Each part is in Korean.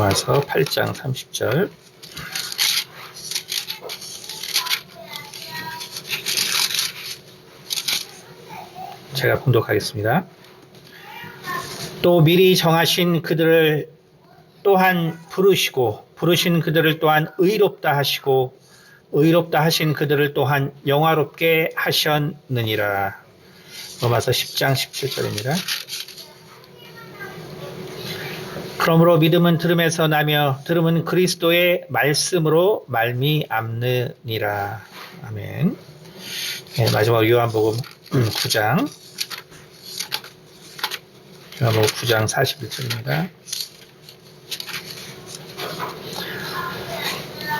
로마서 8장 30절. 제가 봉독하겠습니다. 또 미리 정하신 그들을 또한 부르시고 부르신 그들을 또한 의롭다 하시고 의롭다 하신 그들을 또한 영화롭게 하셨느니라. 로마서 10장 17절입니다. 그러므로 믿음은 들음에서 나며 들음은 그리스도의 말씀으로 말미암느니라. 아멘. 네, 마지막 요한복음 9장 41절입니다.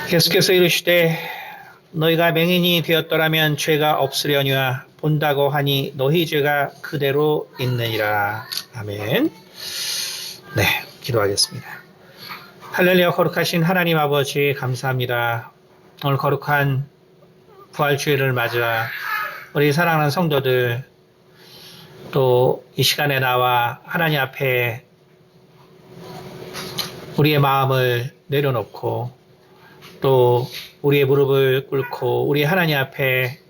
계속해서 이르시되 너희가 맹인이 되었더라면 죄가 없으려니와 본다고 하니 너희 죄가 그대로 있느니라. 아멘. 네, 기도하겠습니다. 할렐루야. 거룩하신 하나님 아버지 감사합니다. 오늘 거룩한 부활주일을 맞아 우리 사랑하는 성도들 또 이 시간에 나와 하나님 앞에 우리의 마음을 내려놓고 또 우리의 무릎을 꿇고 우리 하나님 앞에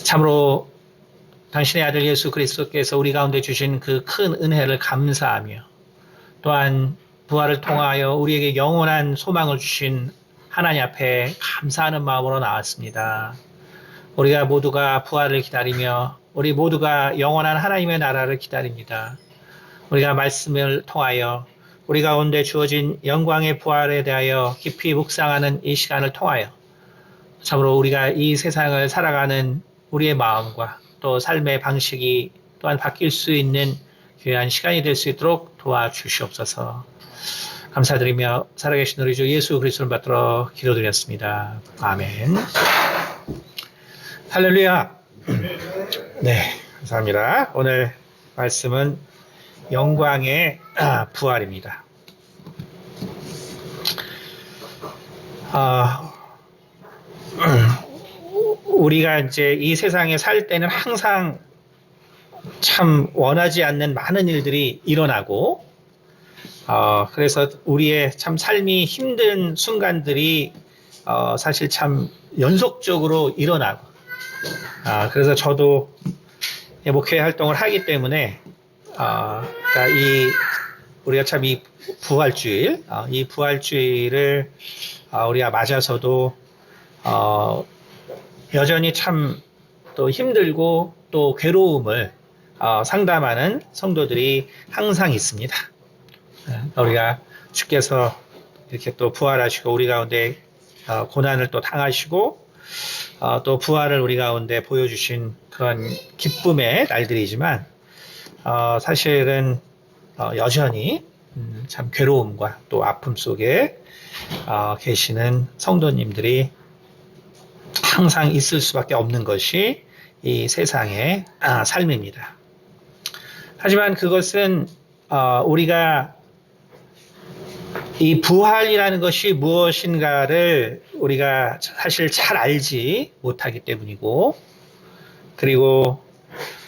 참으로 당신의 아들 예수 그리스도께서 우리 가운데 주신 그 큰 은혜를 감사하며 또한 부활을 통하여 우리에게 영원한 소망을 주신 하나님 앞에 감사하는 마음으로 나왔습니다. 우리가 모두가 부활을 기다리며 우리 모두가 영원한 하나님의 나라를 기다립니다. 우리가 말씀을 통하여 우리 가운데 주어진 영광의 부활에 대하여 깊이 묵상하는 이 시간을 통하여 참으로 우리가 이 세상을 살아가는 우리의 마음과 또 삶의 방식이 또한 바뀔 수 있는 귀한 시간이 될 수 있도록 도와주시옵소서. 감사드리며 살아계신 우리 주 예수 그리스도를 받들어 기도드렸습니다. 아멘. 할렐루야. 네, 감사합니다. 오늘 말씀은 영광의 부활입니다. 우리가 이제 이 세상에 살 때는 항상 참 원하지 않는 많은 일들이 일어나고, 그래서 우리의 참 삶이 힘든 순간들이 사실 참 연속적으로 일어나고, 그래서 저도 목회 활동을 하기 때문에, 그러니까 우리가 참 이 부활주일, 이 부활주일을 우리가 맞아서도 여전히 참 또 힘들고 또 괴로움을 상담하는 성도들이 항상 있습니다. 우리가 주께서 이렇게 또 부활하시고 우리 가운데 고난을 또 당하시고 또 부활을 우리 가운데 보여주신 그런 기쁨의 날들이지만 사실은 여전히 참 괴로움과 또 아픔 속에 계시는 성도님들이 항상 있을 수밖에 없는 것이 이 세상의 삶입니다. 하지만 그것은 우리가 이 부활이라는 것이 무엇인가를 우리가 사실 잘 알지 못하기 때문이고, 그리고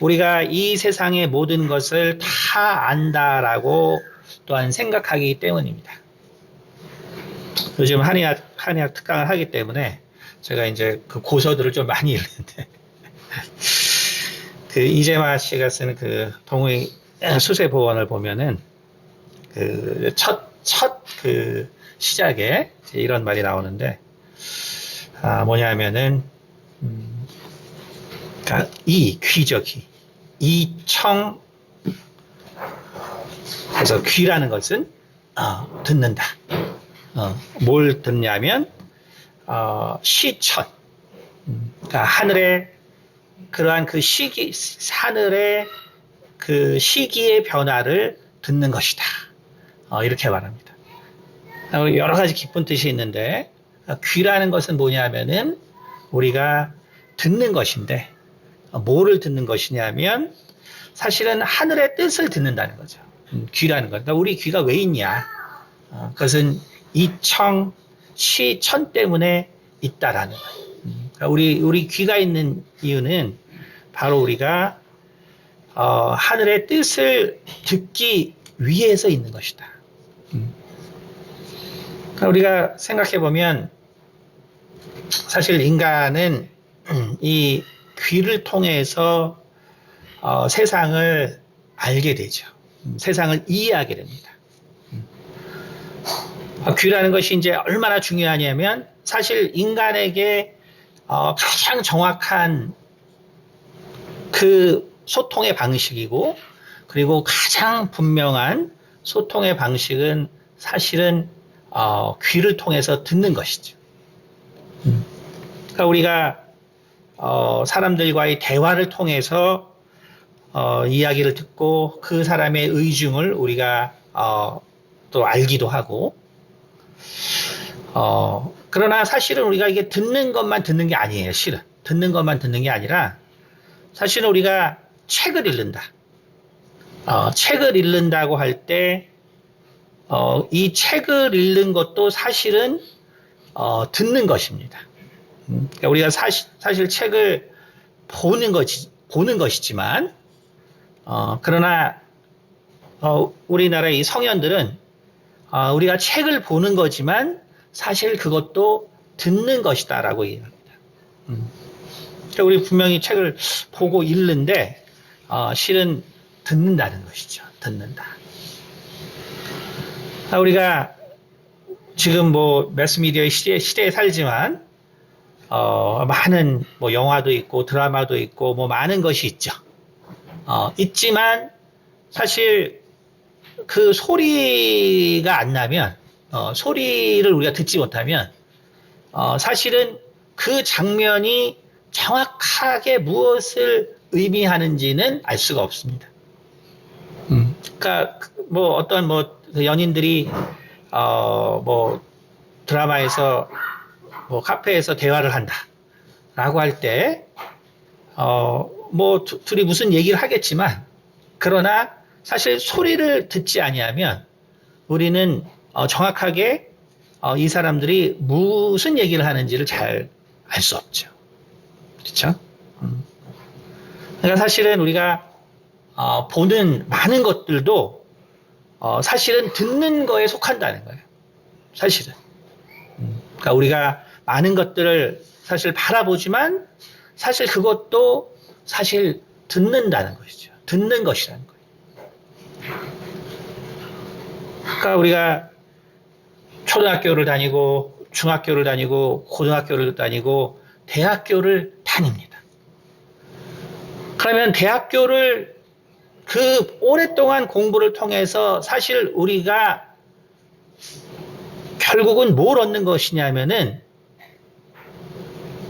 우리가 이 세상의 모든 것을 다 안다라고 또한 생각하기 때문입니다. 요즘 한의학 특강을 하기 때문에 제가 이제 그 고서들을 좀 많이 읽는데, 그 이재마 씨가 쓰는 그 동의 수세보원을 보면은 그 첫 그 시작에 이런 말이 나오는데, 뭐냐면은, 그러니까 귀죠, 귀. 이청, 그래서 귀라는 것은, 듣는다. 뭘 듣냐면, 시천. 그러니까 하늘의, 그러한 그 하늘의 그 시기의 변화를 듣는 것이다. 이렇게 말합니다. 여러 가지 깊은 뜻이 있는데, 귀라는 것은 뭐냐면은 우리가 듣는 것인데, 뭐를 듣는 것이냐면 사실은 하늘의 뜻을 듣는다는 거죠. 귀라는 것. 그러니까 우리 귀가 왜 있냐? 그것은 이청, 시천 때문에 있다라는 거예요. 그러니까 우리 귀가 있는 이유는 바로 우리가 하늘의 뜻을 듣기 위해서 있는 것이다. 우리가 생각해 보면 사실 인간은 이 귀를 통해서 세상을 알게 되죠. 세상을 이해하게 됩니다. 귀라는 것이 이제 얼마나 중요하냐면 사실 인간에게 가장 정확한 그 소통의 방식이고 그리고 가장 분명한 소통의 방식은 사실은 귀를 통해서 듣는 것이죠. 그러니까 우리가 사람들과의 대화를 통해서 이야기를 듣고 그 사람의 의중을 우리가 또 알기도 하고 그러나 사실은 우리가 이게 듣는 것만 듣는 게 아니에요. 실은 듣는 것만 듣는 게 아니라 사실은 우리가 책을 읽는다. 책을 읽는다고 할 때 이 책을 읽는 것도 사실은 듣는 것입니다. 그러니까 우리가 사실 책을 보는 것이지만 그러나 우리나라의 이 성현들은 우리가 책을 보는 거지만 사실 그것도 듣는 것이다라고 얘기합니다. 그러니까 우리 분명히 책을 보고 읽는데 실은 듣는다는 것이죠. 듣는다. 우리가 지금 뭐 매스미디어의 시대에 살지만 많은 뭐 영화도 있고 드라마도 있고 뭐 많은 것이 있죠. 있지만 사실 그 소리가 안 나면 소리를 우리가 듣지 못하면 사실은 그 장면이 정확하게 무엇을 의미하는지는 알 수가 없습니다. 그러니까 뭐 어떤 뭐 연인들이 뭐 드라마에서 뭐 카페에서 대화를 한다라고 할 때 뭐 둘이 무슨 얘기를 하겠지만 그러나 사실 소리를 듣지 아니하면 우리는 정확하게 이 사람들이 무슨 얘기를 하는지를 잘 알 수 없죠. 그렇죠? 그러니까 사실은 우리가 보는 많은 것들도 사실은 듣는 거에 속한다는 거예요. 사실은. 그러니까 우리가 많은 것들을 사실 바라보지만 사실 그것도 사실 듣는다는 것이죠. 듣는 것이라는 거예요. 그러니까 우리가 초등학교를 다니고 중학교를 다니고 고등학교를 다니고 대학교를 다닙니다. 그러면 대학교를 그 오랫동안 공부를 통해서 사실 우리가 결국은 뭘 얻는 것이냐면은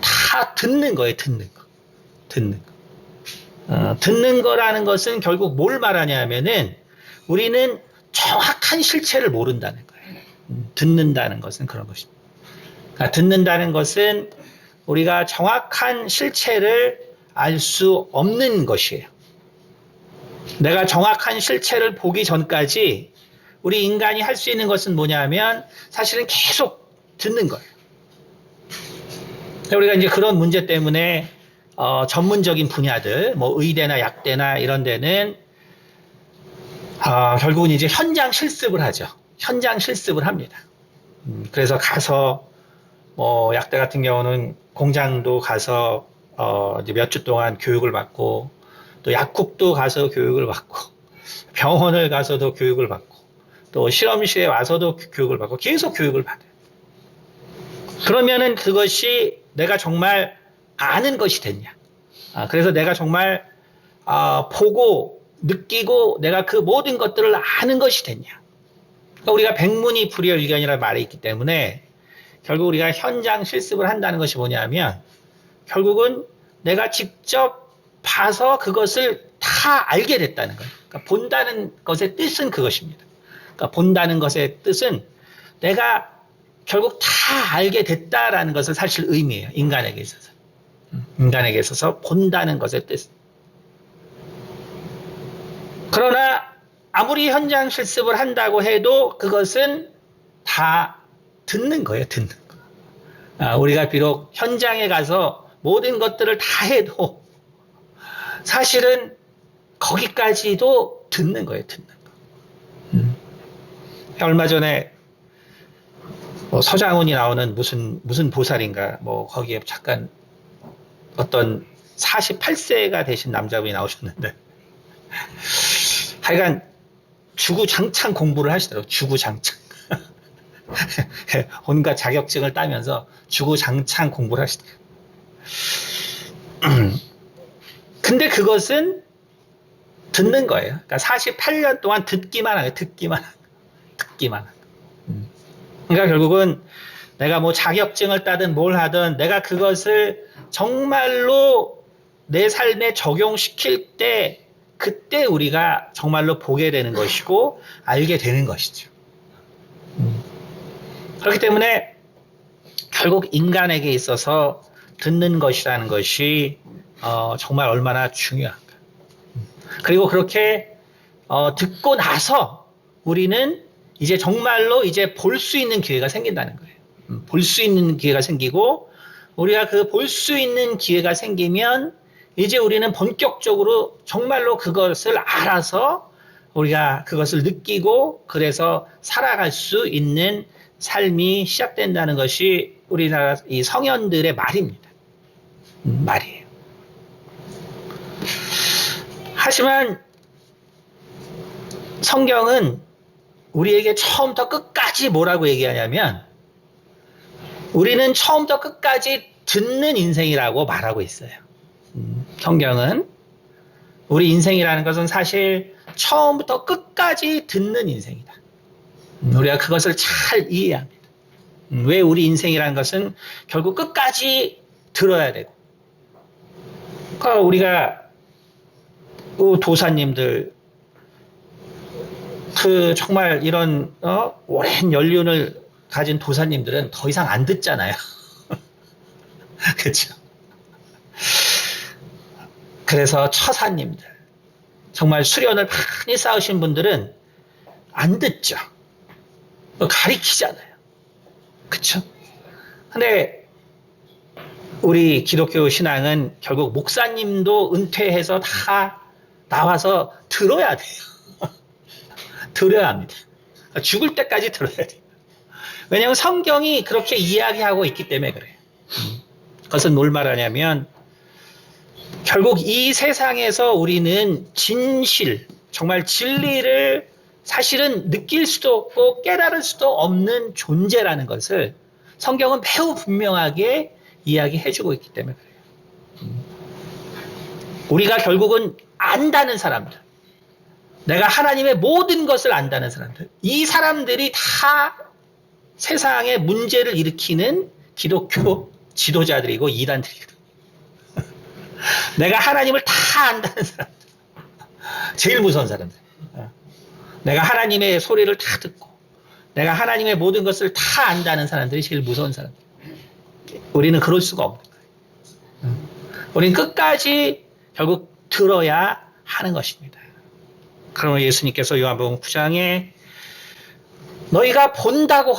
다 듣는 거예요. 듣는 거. 듣는 거라는 것은 결국 뭘 말하냐면은 우리는 정확한 실체를 모른다는 거예요. 듣는다는 것은 그런 것입니다. 그러니까 듣는다는 것은 우리가 정확한 실체를 알 수 없는 것이에요. 내가 정확한 실체를 보기 전까지 우리 인간이 할 수 있는 것은 뭐냐면 사실은 계속 듣는 거예요. 우리가 이제 그런 문제 때문에 전문적인 분야들, 뭐 의대나 약대나 이런 데는 결국은 이제 현장 실습을 하죠. 현장 실습을 합니다. 그래서 가서 뭐 약대 같은 경우는 공장도 가서 이제 몇 주 동안 교육을 받고 또 약국도 가서 교육을 받고 병원을 가서도 교육을 받고 또 실험실에 와서도 교육을 받고 계속 교육을 받아요. 그러면은 그것이 내가 정말 아는 것이 됐냐? 그래서 내가 정말 보고 느끼고 내가 그 모든 것들을 아는 것이 됐냐? 그러니까 우리가 백문이 불여일견이라는 말이 있기 때문에 결국 우리가 현장 실습을 한다는 것이 뭐냐면 결국은 내가 직접 봐서 그것을 다 알게 됐다는 거예요. 그러니까 본다는 것의 뜻은 그것입니다. 그러니까 본다는 것의 뜻은 내가 결국 다 알게 됐다라는 것을 사실 의미해요. 인간에게 있어서. 인간에게 있어서 본다는 것의 뜻. 그러나 아무리 현장 실습을 한다고 해도 그것은 다 듣는 거예요. 듣는 거. 우리가 비록 현장에 가서 모든 것들을 다 해도 사실은 거기까지도 듣는 거예요. 듣는 거. 얼마 전에 뭐 서장훈이 나오는 무슨 보살인가, 뭐 거기에 잠깐 어떤 48세가 되신 남자분이 나오셨는데, 하여간 주구장창 공부를 하시더라고요. 주구장창. 온갖 자격증을 따면서 주구장창 공부를 하시더라고요. 근데 그것은 듣는 거예요. 그러니까 48년 동안 듣기만 하고, 듣기만 하고. 그러니까 결국은 내가 뭐 자격증을 따든 뭘 하든 내가 그것을 정말로 내 삶에 적용시킬 때, 그때 우리가 정말로 보게 되는 것이고 알게 되는 것이죠. 그렇기 때문에 결국 인간에게 있어서 듣는 것이라는 것이 정말 얼마나 중요한가. 그리고 그렇게 듣고 나서 우리는 이제 정말로 이제 볼 수 있는 기회가 생긴다는 거예요. 볼 수 있는 기회가 생기고, 우리가 그 볼 수 있는 기회가 생기면 이제 우리는 본격적으로 정말로 그것을 알아서 우리가 그것을 느끼고 그래서 살아갈 수 있는 삶이 시작된다는 것이 우리나라 이 성현들의 말입니다. 말이에요. 하지만 성경은 우리에게 처음부터 끝까지 뭐라고 얘기하냐면, 우리는 처음부터 끝까지 듣는 인생이라고 말하고 있어요. 성경은 우리 인생이라는 것은 사실 처음부터 끝까지 듣는 인생이다. 우리가 그것을 잘 이해해야 합니다. 왜 우리 인생이라는 것은 결국 끝까지 들어야 되고, 그러니까 우리가 도사님들, 그 정말 이런 오랜 연륜을 가진 도사님들은 더 이상 안 듣잖아요. 그렇죠? 그래서 처사님들, 정말 수련을 많이 쌓으신 분들은 안 듣죠. 가리키잖아요. 그렇죠? 근데 우리 기독교 신앙은 결국 목사님도 은퇴해서 다 나와서 들어야 돼요. 들어야 합니다. 죽을 때까지 들어야 돼요. 왜냐하면 성경이 그렇게 이야기하고 있기 때문에 그래요. 그것은 뭘 말하냐면, 결국 이 세상에서 우리는 진실, 정말 진리를 사실은 느낄 수도 없고 깨달을 수도 없는 존재라는 것을 성경은 매우 분명하게 이야기해주고 있기 때문에 그래요. 우리가 결국은 안다는 사람들, 내가 하나님의 모든 것을 안다는 사람들, 이 사람들이 다 세상에 문제를 일으키는 기독교 지도자들이고 이단들이거든요. 내가 하나님을 다 안다는 사람들, 제일 무서운 사람들. 내가 하나님의 소리를 다 듣고 내가 하나님의 모든 것을 다 안다는 사람들이 제일 무서운 사람들. 우리는 그럴 수가 없는 거예요. 우리는 끝까지 결국 들어야 하는 것입니다. 그러면 예수님께서 요한복음 9장에 너희가 본다고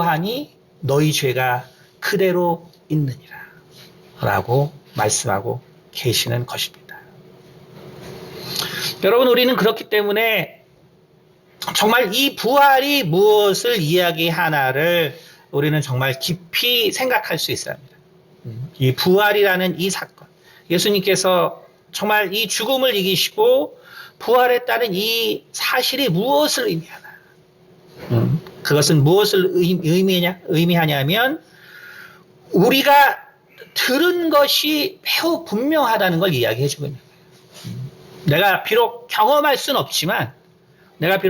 하니 너희 죄가 그대로 있느니라 라고 말씀하고 계시는 것입니다. 여러분, 우리는 그렇기 때문에 정말 이 부활이 무엇을 이야기하나를 우리는 정말 깊이 생각할 수 있어야 합니다. 이 부활이라는 이 사건, 예수님께서 정말 이 죽음을 이기시고 부활했다는 이 사실이 무엇을 의미하나? 그것은 무엇을 의미하냐면 우리가 들은 것이 매우 분명하다는 걸 이야기해 주고 있는 거예요. 내가 비록 경험할 수는 없지만 내가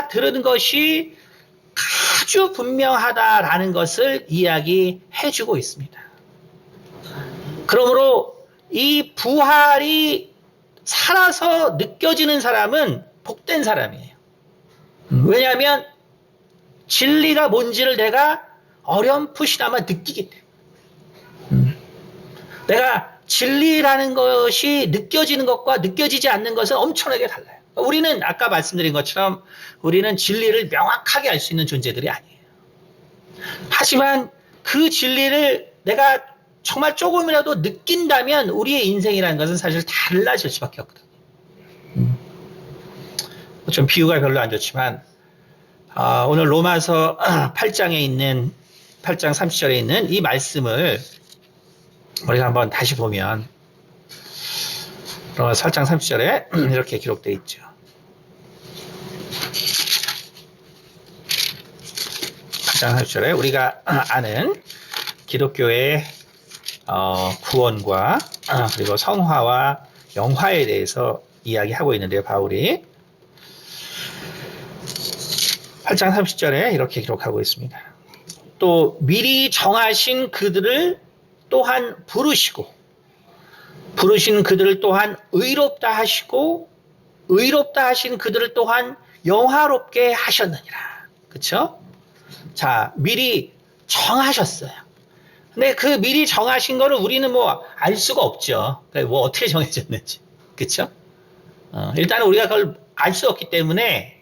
들은 것이 아주 분명하다라는 것을 이야기해 주고 있습니다. 그러므로 이 부활이 살아서 느껴지는 사람은 복된 사람이에요. 왜냐하면 진리가 뭔지를 내가 어렴풋이나마 느끼기 때문에. 내가 진리라는 것이 느껴지는 것과 느껴지지 않는 것은 엄청나게 달라요. 우리는 아까 말씀드린 것처럼 우리는 진리를 명확하게 알 수 있는 존재들이 아니에요. 하지만 그 진리를 내가 정말 조금이라도 느낀다면 우리의 인생이라는 것은 사실 달라질 수밖에 없거든요. 좀 비유가 별로 안 좋지만 오늘 로마서 8장에 있는 8장 30절에 있는 이 말씀을 우리가 한번 다시 보면 로마서 8장 30절에 이렇게 기록되어 있죠. 8장 30절에 우리가 아는 기독교의 구원과 그리고 성화와 영화에 대해서 이야기하고 있는데요. 바울이 8장 30절에 이렇게 기록하고 있습니다. 또 미리 정하신 그들을 또한 부르시고 부르신 그들을 또한 의롭다 하시고 의롭다 하신 그들을 또한 영화롭게 하셨느니라. 그렇죠? 자, 미리 정하셨어요. 근데 그 미리 정하신 거를 우리는 뭐 알 수가 없죠. 그러니까 뭐 어떻게 정해졌는지. 그렇죠? 일단은 우리가 그걸 알 수 없기 때문에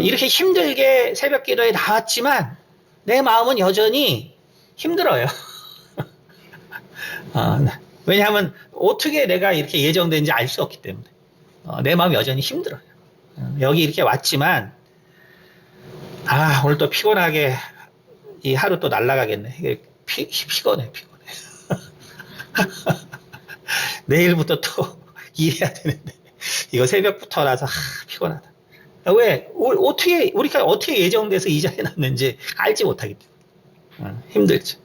이렇게 힘들게 새벽 기도에 나왔지만 내 마음은 여전히 힘들어요. 왜냐하면 어떻게 내가 이렇게 예정된지 알 수 없기 때문에 내 마음이 여전히 힘들어요. 여기 이렇게 왔지만 오늘 또 피곤하게 이 하루 또 날아가겠네. 이게 피곤해. 내일부터 또 일해야 되는데 이거 새벽부터라서 피곤하다. 왜? 우리가 어떻게 예정돼서 이 자리에 났는지 알지 못하기 때문에 힘들죠.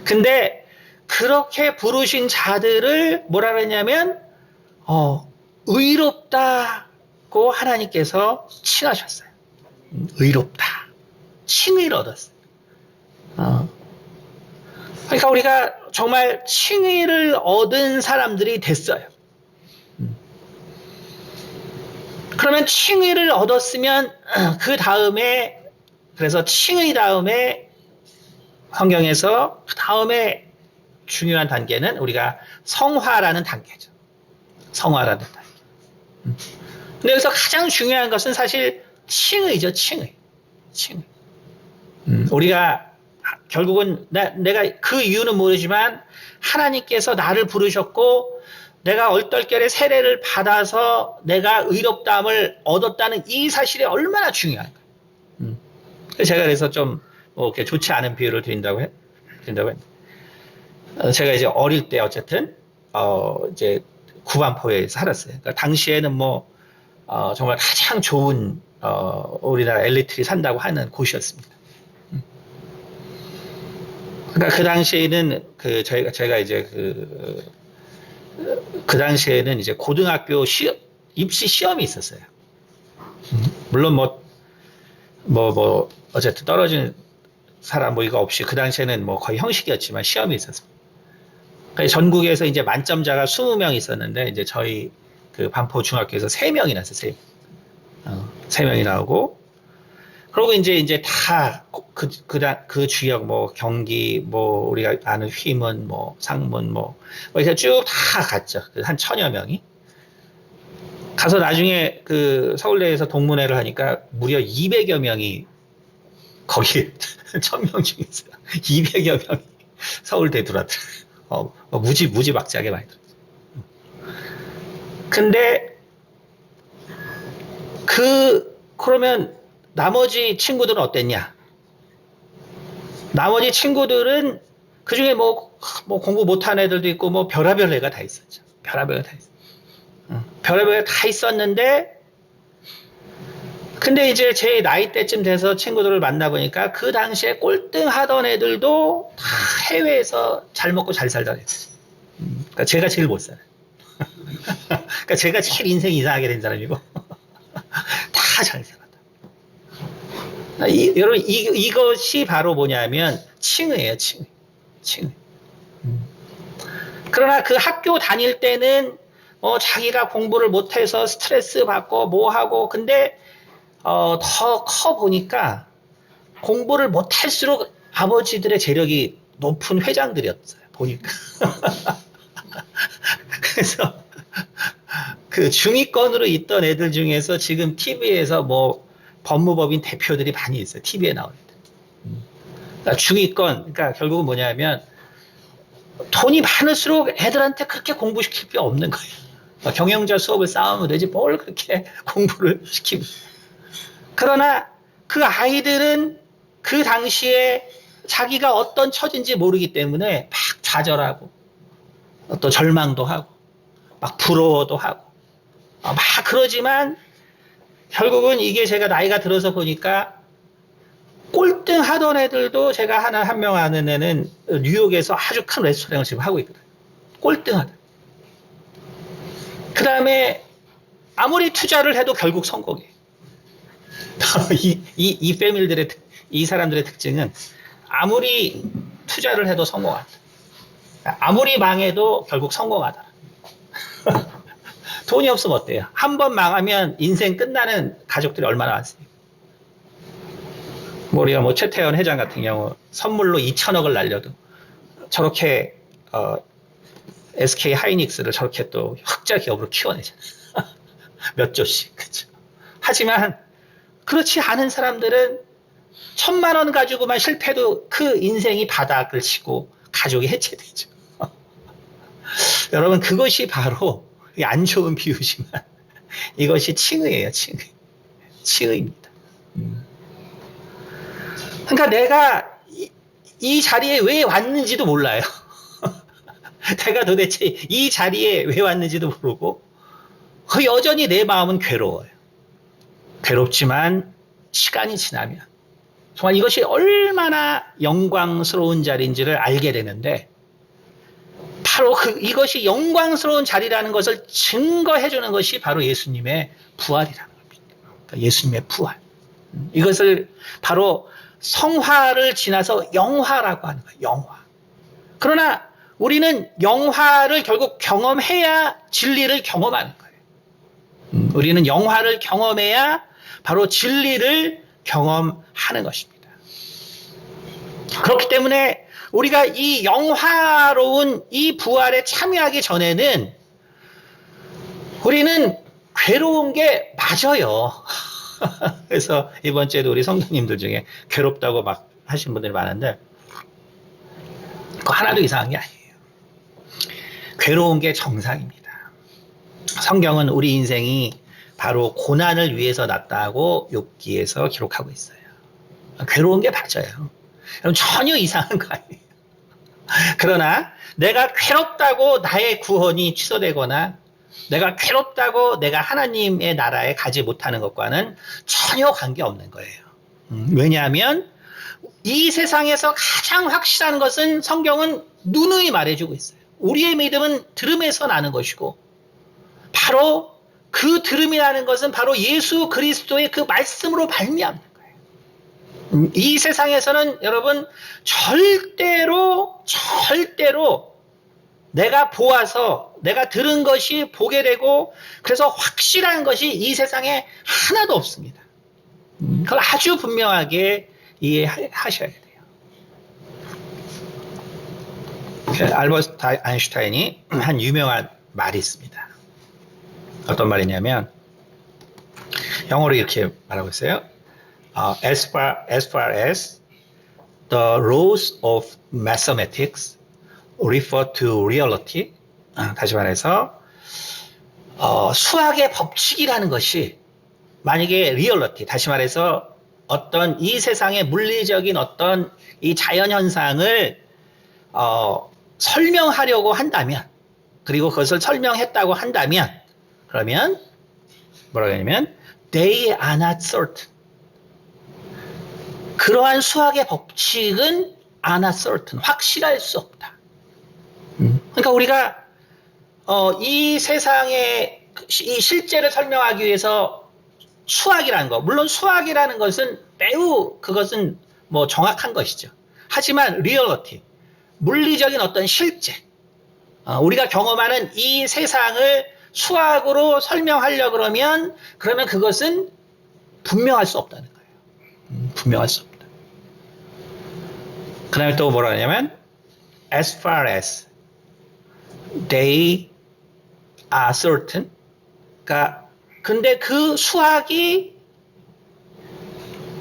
근데 그렇게 부르신 자들을 뭐라 그랬냐면 의롭다고 하나님께서 칭하셨어요. 의롭다. 칭의를 얻었어요. 그러니까 우리가 정말 칭의를 얻은 사람들이 됐어요. 그러면 칭의를 얻었으면 그 다음에 그래서 칭의 다음에 성경에서 그 다음에 중요한 단계는 우리가 성화라는 단계죠. 성화라는 단계. 근데 여기서 가장 중요한 것은 사실 칭의죠. 칭의. 우리가 결국은 내가 그 이유는 모르지만 하나님께서 나를 부르셨고 내가 얼떨결에 세례를 받아서 내가 의롭다함을 얻었다는 이 사실이 얼마나 중요한가. 제가 그래서 좀 이렇게 좋지 않은 비유를 드린다고 했는데 제가 이제 어릴 때 어쨌든 이제 구반포에 살았어요. 그러니까 당시에는 정말 가장 좋은 우리나라 엘리트들이 산다고 하는 곳이었습니다. 그러니까 그 당시에는 제가 이제 그 당시에는 이제 고등학교 입시 시험이 있었어요. 물론 어쨌든 떨어진 사람 이거 없이 그 당시에는 거의 형식이었지만 시험이 있었습니다. 그러니까 전국에서 이제 만점자가 20명 있었는데 이제 저희 그 반포 중학교에서 3명이 났어요. 3명이 나오고 그리고 이제 다 그 지역 경기 우리가 아는 휘문 상문 이렇게 쭉 다 갔죠. 한 1000여 명이 가서 나중에 그 서울대에서 동문회를 하니까 무려 200여 명이 거기 1000명 중에서 200여 명이 서울대 들어왔더라고요. 무지막지하게 많이 들었어요. 근데 그러면 나머지 친구들은 어땠냐? 나머지 친구들은 그 중에 공부 못한 애들도 있고 별의별 애가 다 있었죠. 별의별 애가 다 있었는데 근데 이제 제 나이 때쯤 돼서 친구들을 만나보니까 그 당시에 꼴등하던 애들도 다 해외에서 잘 먹고 잘 살다 그랬어요. 그러니까 제가 제일 못 살아요. 그러니까 제가 제일 인생 이상하게 된 사람이고 다 잘 살았다. 여러분 이것이 바로 뭐냐면 칭의예요. 칭의. 그러나 그 학교 다닐 때는 자기가 공부를 못해서 스트레스 받고 하고 근데 더 커 보니까 공부를 못할수록 아버지들의 재력이 높은 회장들이었어요. 보니까. 그래서 그 중위권으로 있던 애들 중에서 지금 TV에서 법무법인 대표들이 많이 있어요. TV에 나올 때. 그러니까 중위권, 그러니까 결국은 뭐냐면 돈이 많을수록 애들한테 그렇게 공부시킬 필요 없는 거예요. 경영자 수업을 쌓으면 되지 뭘 그렇게 공부를 시키고. 그러나 그 아이들은 그 당시에 자기가 어떤 처지인지 모르기 때문에 막 좌절하고 또 절망도 하고 막 부러워도 하고 막 그러지만 결국은 이게 제가 나이가 들어서 보니까 꼴등하던 애들도 제가 한 명 아는 애는 뉴욕에서 아주 큰 레스토랑을 지금 하고 있거든요. 꼴등하다. 그 다음에 아무리 투자를 해도 결국 성공이에요. 이 패밀들의 이 사람들의 특징은 아무리 투자를 해도 성공한다. 아무리 망해도 결국 성공하다. 돈이 없으면 어때요? 한 번 망하면 인생 끝나는 가족들이 얼마나 많습니까? 우리가 뭐 최태원 회장 같은 경우 선물로 2천억을 날려도 저렇게 SK 하이닉스를 저렇게 또 흑자 기업으로 키워내잖아요. 몇 조씩. 그렇죠? 하지만 그렇지 않은 사람들은 1,000만 원 가지고만 실패도 그 인생이 바닥을 치고 가족이 해체되죠. 여러분 그것이 바로 안 좋은 비유지만 이것이 칭의예요. 칭의입니다. 그러니까 내가 이 자리에 왜 왔는지도 몰라요. 내가 도대체 이 자리에 왜 왔는지도 모르고 여전히 내 마음은 괴로워요. 괴롭지만 시간이 지나면 정말 이것이 얼마나 영광스러운 자리인지를 알게 되는데 바로 이것이 영광스러운 자리라는 것을 증거해 주는 것이 바로 예수님의 부활이라는 겁니다. 그러니까 예수님의 부활. 이것을 바로 성화를 지나서 영화라고 하는 거예요. 영화. 그러나 우리는 영화를 결국 경험해야 진리를 경험하는 거예요. 우리는 영화를 경험해야 바로 진리를 경험하는 것입니다. 그렇기 때문에 우리가 이 영화로운 이 부활에 참여하기 전에는 우리는 괴로운 게 맞아요. 그래서 이번 주에도 우리 성도님들 중에 괴롭다고 막 하시는 분들이 많은데 그거 하나도 이상한 게 아니에요. 괴로운 게 정상입니다. 성경은 우리 인생이 바로 고난을 위해서 났다고 욥기에서 기록하고 있어요. 괴로운 게 맞아요. 그럼 전혀 이상한 거 아니에요. 그러나 내가 괴롭다고 나의 구원이 취소되거나 내가 괴롭다고 내가 하나님의 나라에 가지 못하는 것과는 전혀 관계없는 거예요. 왜냐하면 이 세상에서 가장 확실한 것은 성경은 누누이 말해주고 있어요. 우리의 믿음은 들음에서 나는 것이고 바로 그 들음이라는 것은 바로 예수 그리스도의 그 말씀으로 발미하는 거예요. 이 세상에서는 여러분 절대로 내가 보아서 내가 들은 것이 보게 되고 그래서 확실한 것이 이 세상에 하나도 없습니다. 그걸 아주 분명하게 이해하셔야 돼요. 알버트 아인슈타인이 한 유명한 말이 있습니다. 어떤 말이냐면 영어로 이렇게 말하고 있어요. As far as the laws of mathematics refer to reality, 다시 말해서 수학의 법칙이라는 것이 만약에 reality, 다시 말해서 어떤 이 세상의 물리적인 어떤 이 자연 현상을 설명하려고 한다면, 그리고 그것을 설명했다고 한다면, 그러면 뭐라고 하냐면 they are not certain. 그러한 수학의 법칙은 are not certain. 확실할 수 없다. 그러니까 우리가 이 세상의 이 실제를 설명하기 위해서 수학이라는 것, 물론 수학이라는 것은 매우 그것은 뭐 정확한 것이죠. 하지만 리얼리티, 물리적인 어떤 실제, 우리가 경험하는 이 세상을 수학으로 설명하려고 그러면 그것은 분명할 수 없다는 거예요. 분명할 수 없다. 그 다음에 또 뭐라 하냐면 as far as they are certain. 그러니까 근데 그 수학이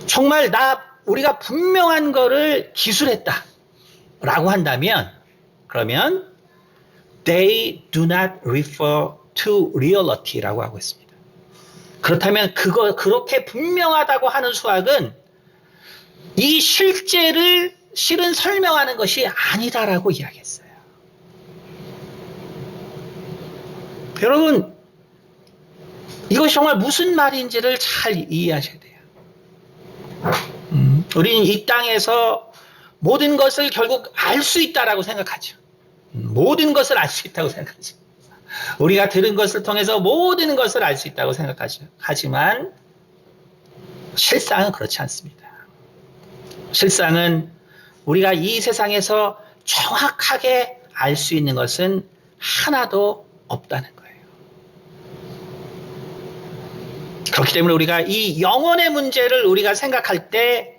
정말 우리가 분명한 거를 기술했다 라고 한다면 그러면 they do not refer to reality라고 하고 있습니다. 그렇다면 그렇게 분명하다고 하는 수학은 이 실제를 실은 설명하는 것이 아니다라고 이야기했어요. 여러분, 이것이 정말 무슨 말인지를 잘 이해하셔야 돼요. 우리는 이 땅에서 모든 것을 결국 알 수 있다라고 생각하죠. 모든 것을 알 수 있다고 생각하죠. 우리가 들은 것을 통해서 모든 것을 알 수 있다고 생각하죠. 하지만 실상은 그렇지 않습니다. 실상은 우리가 이 세상에서 정확하게 알 수 있는 것은 하나도 없다는 거예요. 그렇기 때문에 우리가 이 영혼의 문제를 우리가 생각할 때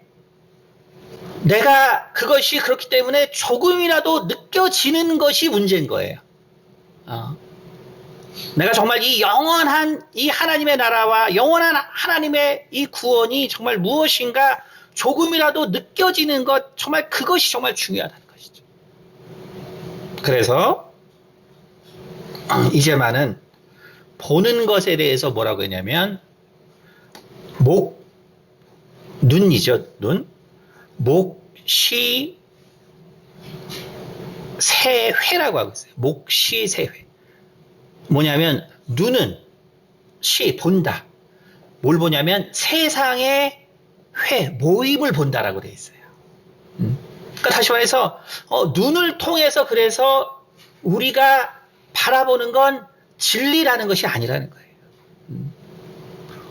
내가 그것이 그렇기 때문에 조금이라도 느껴지는 것이 문제인 거예요. 내가 정말 이 영원한 이 하나님의 나라와 영원한 하나님의 이 구원이 정말 무엇인가 조금이라도 느껴지는 것, 정말 그것이 정말 중요하다는 것이죠. 그래서 이제만은 보는 것에 대해서 뭐라고 했냐면 눈이죠. 눈. 목시 세회라고 하고 있어요. 목시 세회. 뭐냐면 눈은 본다. 뭘 보냐면 세상의 모임을 본다라고 되어 있어요. 그러니까 다시 말해서 눈을 통해서 그래서 우리가 바라보는 건 진리라는 것이 아니라는 거예요.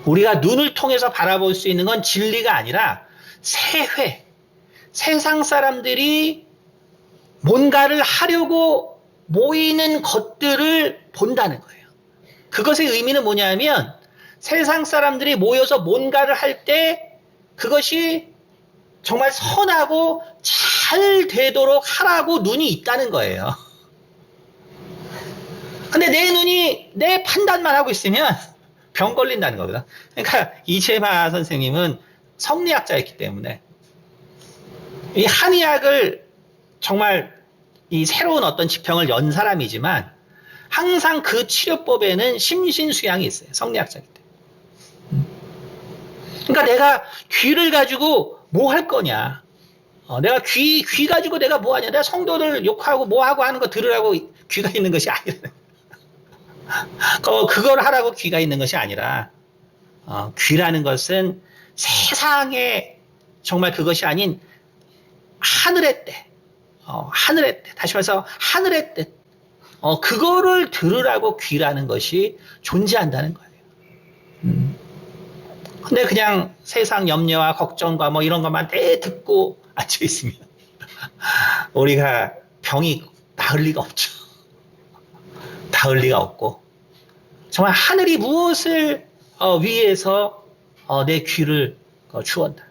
우리가 눈을 통해서 바라볼 수 있는 건 진리가 아니라 세상 사람들이 뭔가를 하려고 모이는 것들을 본다는 거예요. 그것의 의미는 뭐냐면 세상 사람들이 모여서 뭔가를 할 때 그것이 정말 선하고 잘 되도록 하라고 눈이 있다는 거예요. 근데 내 눈이 내 판단만 하고 있으면 병 걸린다는 거거든. 그러니까 이재마 선생님은 성리학자였기 때문에 이 한의학을 정말 이 새로운 어떤 지평을 연 사람이지만 항상 그 치료법에는 심신수양이 있어요. 성리학자이기 때문에. 그러니까 내가 귀를 가지고 뭐 할 거냐. 내가 귀 가지고 내가 뭐 하냐. 내가 성도들 욕하고 뭐 하고 하는 거 들으라고 귀가 있는 것이 아니라 그걸 하라고 귀가 있는 것이 아니라 귀라는 것은 세상에 정말 그것이 아닌 하늘의 때, 다시 말해서 하늘의 때, 그거를 들으라고 귀라는 것이 존재한다는 거예요. 근데 그냥 세상 염려와 걱정과 뭐 이런 것만 듣고 앉아 있으면 우리가 병이 나을 리가 없죠. 나을 리가 없고 정말 하늘이 무엇을 위해서 내 귀를 주었나.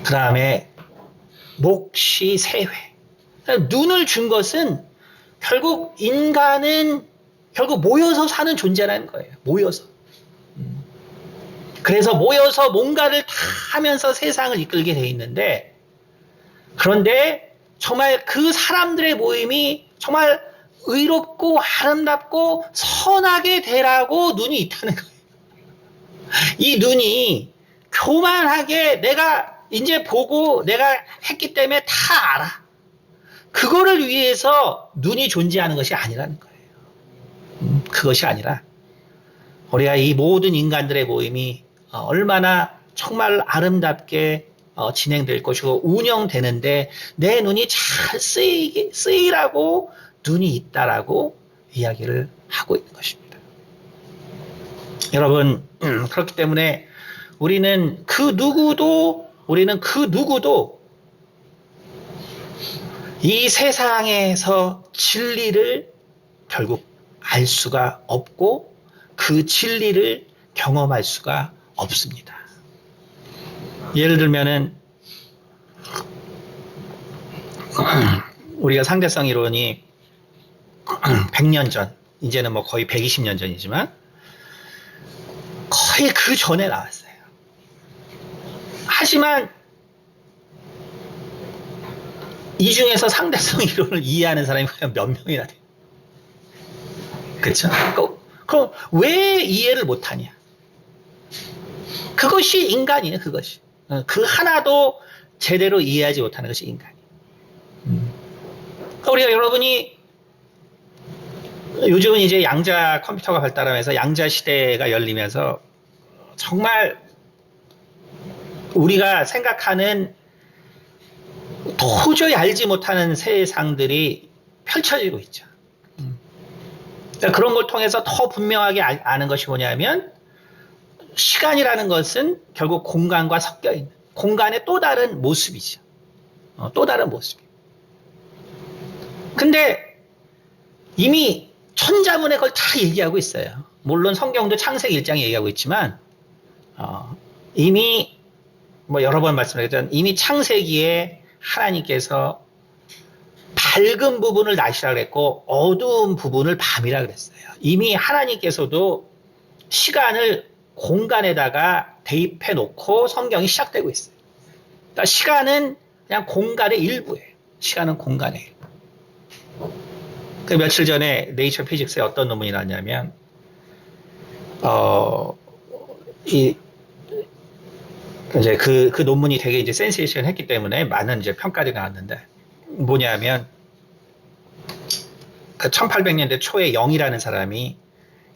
그 다음에 목시 세회. 눈을 준 것은 결국 인간은 결국 모여서 사는 존재라는 거예요. 모여서. 그래서 모여서 뭔가를 다 하면서 세상을 이끌게 돼 있는데 그런데 정말 그 사람들의 모임이 정말 의롭고 아름답고 선하게 되라고 눈이 있다는 거예요. 이 눈이 교만하게 내가 이제 보고 내가 했기 때문에 다 알아. 그거를 위해서 눈이 존재하는 것이 아니라는 거예요. 그것이 아니라 우리가 이 모든 인간들의 모임이 얼마나 정말 아름답게 진행될 것이고 운영되는데 내 눈이 잘 쓰이라고 눈이 있다라고 이야기를 하고 있는 것입니다. 여러분, 그렇기 때문에 우리는 그 누구도 이 세상에서 진리를 결국 알 수가 없고 그 진리를 경험할 수가 없습니다. 예를 들면은 우리가 상대성 이론이 100년 전, 이제는 뭐 거의 120년 전이지만 거의 그 전에 나왔어요. 하지만 이 중에서 상대성 이론을 이해하는 사람이 과연 몇 명이나 돼요? 그렇죠? 그럼 왜 이해를 못하냐? 그것이 인간이에요. 그것이. 그 하나도 제대로 이해하지 못하는 것이 인간이에요. 우리가 여러분이 요즘은 이제 양자 컴퓨터가 발달하면서 양자 시대가 열리면서 정말 우리가 생각하는 도저히 알지 못하는 세상들이 펼쳐지고 있죠. 그러니까 그런 걸 통해서 더 분명하게 아는 것이 뭐냐면 시간이라는 것은 결국 공간과 섞여 있는 공간의 또 다른 모습이죠. 또 다른 모습. 근데 이미 천자문에 그걸 다 얘기하고 있어요. 물론 성경도 창세기 1장에 얘기하고 있지만 이미 뭐 여러 번 말씀드렸던 이미 창세기에 하나님께서 밝은 부분을 낮이라 그랬고 어두운 부분을 밤이라 그랬어요. 이미 하나님께서도 시간을 공간에다가 대입해 놓고 성경이 시작되고 있어요. 그러니까 시간은 그냥 공간의 일부예요. 시간은 공간의 일부. 그 며칠 전에 네이처 피직스에 어떤 논문이 나왔냐면 이제 그 논문이 되게 이제 센세이션 했기 때문에 많은 이제 평가들이 나왔는데 뭐냐면 그 1800년대 초에 영이라는 사람이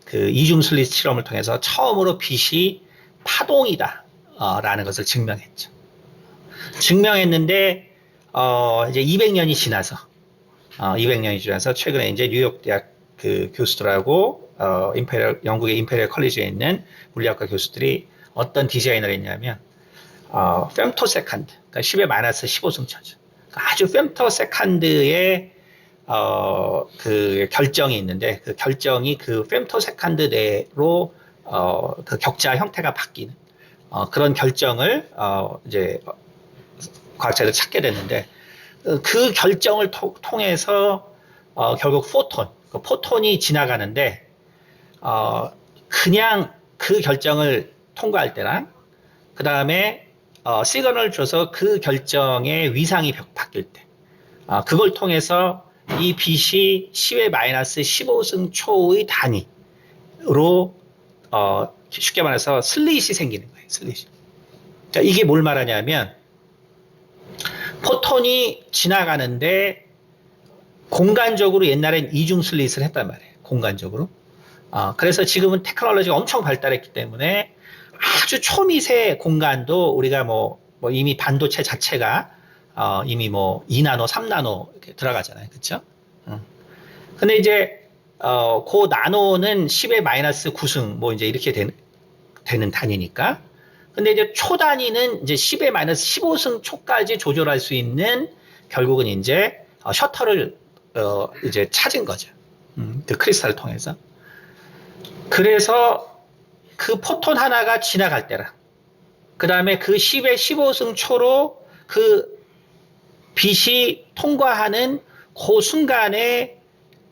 그 이중슬릿 실험을 통해서 처음으로 빛이 파동이다 라는 것을 증명했죠. 증명했는데 이제 200년이 지나서 200년이 지나서 최근에 이제 뉴욕 대학 그 교수들하고 영국의 임페리얼 컬리지에 있는 물리학과 교수들이 어떤 디자인을 했냐면 femtosecon드, 그러니까 10의 마이너스 15승천죠. 그러니까 아주 femtosecon드의 그 결정이 있는데 그 결정이 그 femtosecon드 내로 그 격자 형태가 바뀌는 그런 결정을 이제 과학자들이 찾게 됐는데 그 결정을 통해서 결국 그 포톤이 지나가는데 그냥 그 결정을 통과할 때랑 그 다음에 시그널을 줘서 그 결정의 위상이 바뀔 때 그걸 통해서 이 빛이 10의 마이너스 15승 초의 단위로 쉽게 말해서 슬릿이 생기는 거예요. 슬릿이. 그러니까 이게 뭘 말하냐면 포톤이 지나가는데 공간적으로 옛날엔 이중 슬릿을 했단 말이에요. 공간적으로. 그래서 지금은 테크놀로지가 엄청 발달했기 때문에 아주 초미세 공간도 우리가 뭐 이미 반도체 자체가 이미 뭐 2나노, 3나노 이렇게 들어가잖아요. 그렇죠? 근데 이제 그 나노는 10의 마이너스 9승 뭐 이제 이렇게 되는 단위니까. 근데 이제 초 단위는 이제 10의 마이너스 15승 초까지 조절할 수 있는 결국은 이제 셔터를 이제 찾은 거죠. 그 크리스탈을 통해서. 그래서 그 포톤 하나가 지나갈 때랑 그 다음에 그 10의 15승 초로 그 빛이 통과하는 그 순간에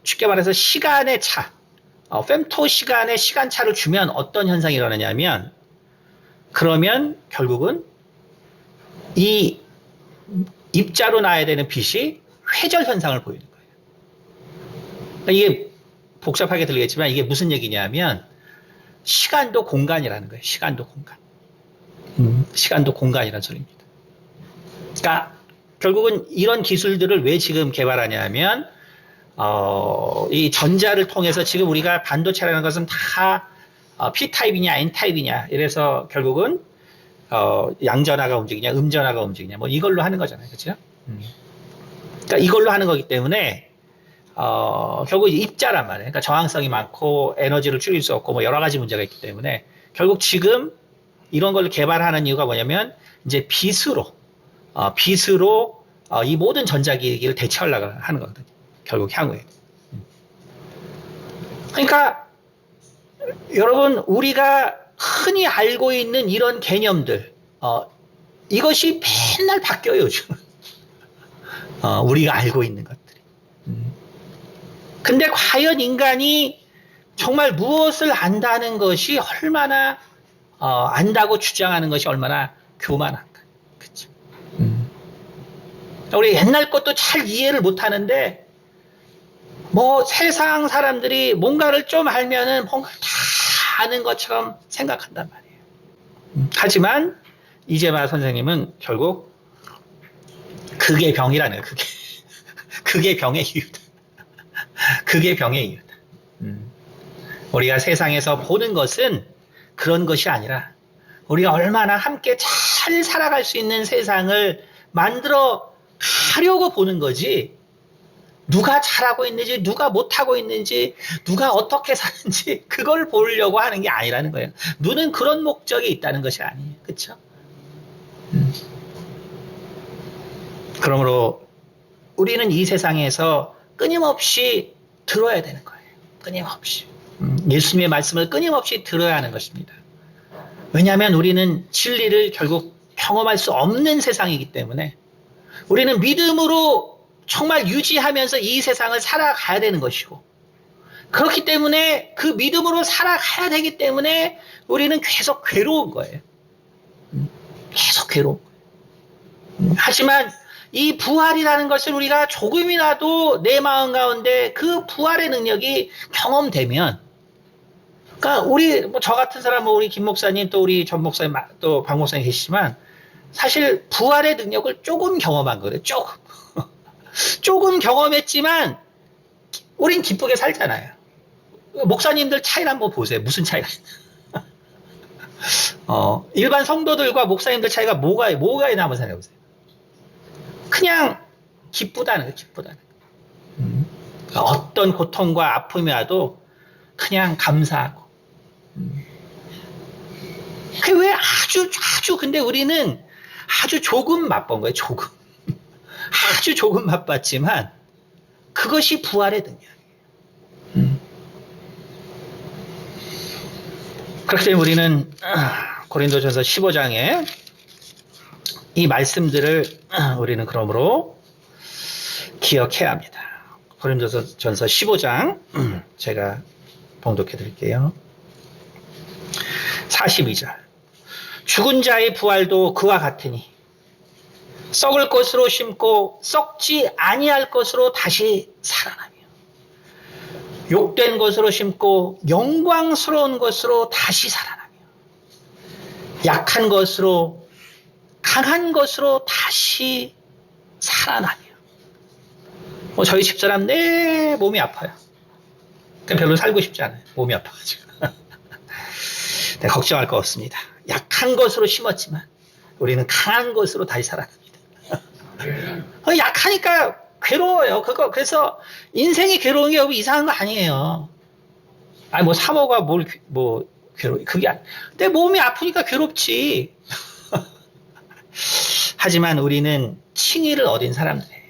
쉽게 말해서 시간의 차, femto 시간의 시간차를 주면 어떤 현상이 일어나냐면 그러면 결국은 이 입자로 나야 되는 빛이 회절 현상을 보이는 거예요. 이게 복잡하게 들리겠지만 이게 무슨 얘기냐면 시간도 공간이라는 거예요. 시간도 공간. 시간도 공간이라는 소리입니다. 그러니까 결국은 이런 기술들을 왜 지금 개발하냐면 이 전자를 통해서 지금 우리가 반도체라는 것은 다 P타입이냐 N타입이냐 이래서 결국은 양전하가 움직이냐 음전하가 움직이냐 뭐 이걸로 하는 거잖아요. 그렇죠? 그러니까 이걸로 하는 거기 때문에 결국 입자란 말이에요. 그러니까 저항성이 많고 에너지를 줄일 수 없고 뭐 여러 가지 문제가 있기 때문에 결국 지금 이런 걸 개발하는 이유가 뭐냐면 이제 빛으로 이 모든 전자기기를 대체하려고 하는 거거든요. 결국 향후에. 그러니까 여러분 우리가 흔히 알고 있는 이런 개념들 이것이 맨날 바뀌어요 요즘. 우리가 알고 있는 것들이. 근데 과연 인간이 정말 무엇을 안다는 것이 얼마나 안다고 주장하는 것이 얼마나 교만한가. 그렇죠? 우리 옛날 것도 잘 이해를 못하는데 뭐 세상 사람들이 뭔가를 좀 알면은 뭔가를 다 아는 것처럼 생각한단 말이에요. 하지만 이재마 선생님은 결국 그게 병이라는 거예요. 그게 병의 이유다. 그게 병의 이유다. 우리가 세상에서 보는 것은 그런 것이 아니라 우리가 얼마나 함께 잘 살아갈 수 있는 세상을 만들어 가려고 보는 거지, 누가 잘하고 있는지 누가 못하고 있는지 누가 어떻게 사는지 그걸 보려고 하는 게 아니라는 거예요. 눈은 그런 목적이 있다는 것이 아니에요. 그렇죠? 그러므로 우리는 이 세상에서 끊임없이 들어야 되는 거예요. 끊임없이. 예수님의 말씀을 끊임없이 들어야 하는 것입니다. 왜냐하면 우리는 진리를 결국 경험할 수 없는 세상이기 때문에 우리는 믿음으로 정말 유지하면서 이 세상을 살아가야 되는 것이고, 그렇기 때문에 그 믿음으로 살아가야 되기 때문에 우리는 계속 괴로운 거예요. 계속 괴로운 거예요. 하지만 이 부활이라는 것을 우리가 조금이라도 내 마음 가운데 그 부활의 능력이 경험되면, 그러니까 우리 저 같은 사람, 우리 김 목사님, 또 우리 전 목사님, 또 박 목사님 계시지만 사실 부활의 능력을 조금 경험한 거예요. 조금 경험했지만 우린 기쁘게 살잖아요. 목사님들 차이를 한번 보세요. 무슨 차이가 있나? 일반 성도들과 목사님들 차이가 뭐가 있나 한번 생각해 보세요. 그냥 기쁘다는 거예요. 기쁘다는 거예요. 어떤 고통과 아픔이 와도 그냥 감사하고. 그게 왜 아주 근데 우리는 아주 조금 맛본 거예요. 아주 조금 맛봤지만 그것이 부활의 능력이에요. 그렇기 때문에 우리는 고린도전서 15장에 이 말씀들을 우리는 그러므로 기억해야 합니다. 고린도전서 15장 제가 봉독해 드릴게요. 42절. 죽은 자의 부활도 그와 같으니 썩을 것으로 심고 썩지 아니할 것으로 다시 살아나며, 욕된 것으로 심고 영광스러운 것으로 다시 살아나며, 약한 것으로 강한 것으로 다시 살아나며. 저희 집사람 내 몸이 아파요. 별로 살고 싶지 않아요. 몸이 아파가지고. 네, 걱정할 거 없습니다. 약한 것으로 심었지만 우리는 강한 것으로 다시 살아납니다. 약하니까 괴로워요. 그래서 인생이 괴로운 게 이상한 거 아니에요. 뭐 사모가 괴로워. 그게 아니에요. 내 몸이 아프니까 괴롭지. 하지만 우리는 칭의를 얻은 사람들이에요.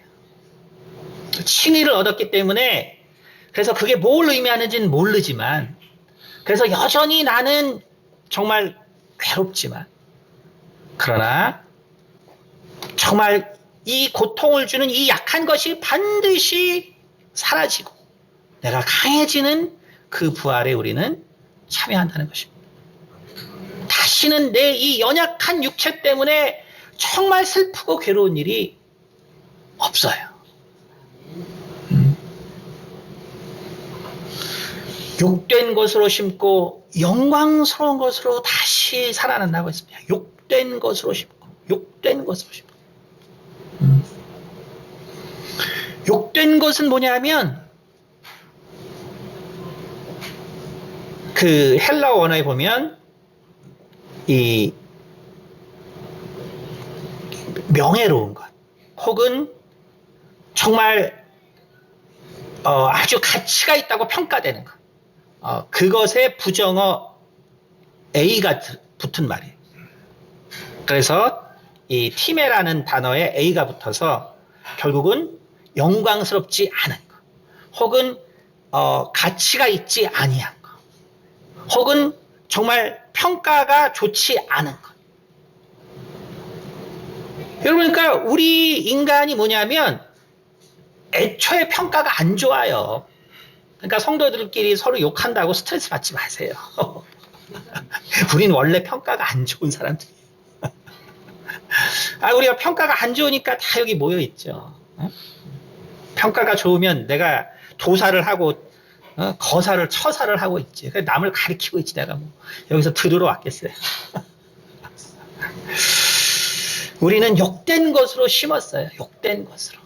칭의를 얻었기 때문에, 그래서 그게 뭘 의미하는지는 모르지만, 그래서 여전히 나는 정말 괴롭지만, 그러나 정말 이 고통을 주는 이 약한 것이 반드시 사라지고 내가 강해지는 그 부활에 우리는 참여한다는 것입니다. 다시는 내 이 연약한 육체 때문에 정말 슬프고 괴로운 일이 없어요. 욕된 것으로 심고 영광스러운 것으로 다시 살아난다고 했습니다. 욕된 것으로 심고, 욕된 것으로 심고. 욕된 것은 뭐냐면, 그 헬라어 원어에 보면 이 명예로운 것, 혹은 정말 아주 가치가 있다고 평가되는 것, 그것에 부정어 A가 붙은 말이에요. 그래서 이 티메라는 단어에 A가 붙어서 결국은 영광스럽지 않은 것, 혹은 가치가 있지 아니한 것, 혹은 정말 평가가 좋지 않은 것. 여러분, 그러니까 우리 인간이 뭐냐면 애초에 평가가 안 좋아요. 그러니까 성도들끼리 서로 욕한다고 스트레스 받지 마세요. 우린 원래 평가가 안 좋은 사람들이에요. 우리가 평가가 안 좋으니까 다 여기 모여 있죠. 평가가 좋으면 내가 도사를 하고 거사를 처사를 하고 있지. 남을 가리키고 있지. 내가 뭐 여기서 들으러 왔겠어요. 우리는 욕된 것으로 심었어요. 욕된 것으로.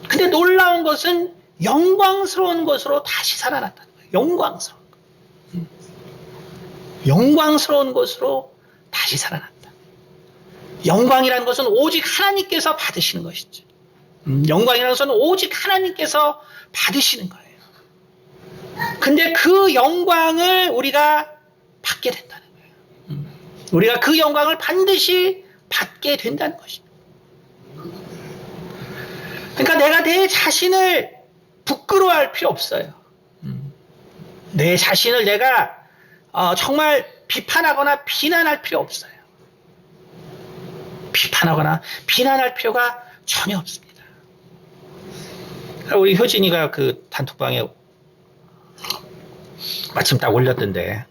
근데 놀라운 것은 영광스러운 것으로 다시 살아났다는 거예요. 영광스러운 것. 영광스러운 것으로 다시 살아났다. 영광이라는 것은 오직 하나님께서 받으시는 것이죠. 영광이라는 것은 오직 하나님께서 받으시는 거예요. 근데 그 영광을 우리가 받게 된다는 거예요. 우리가 그 영광을 반드시 받게 된다는 것입니다. 그러니까 내가 내 자신을 부끄러워할 필요 없어요. 내 자신을 내가 정말 비판하거나 비난할 필요 없어요. 비판하거나 비난할 필요가 전혀 없습니다. 우리 효진이가 그 단톡방에 마침 딱 올렸던데,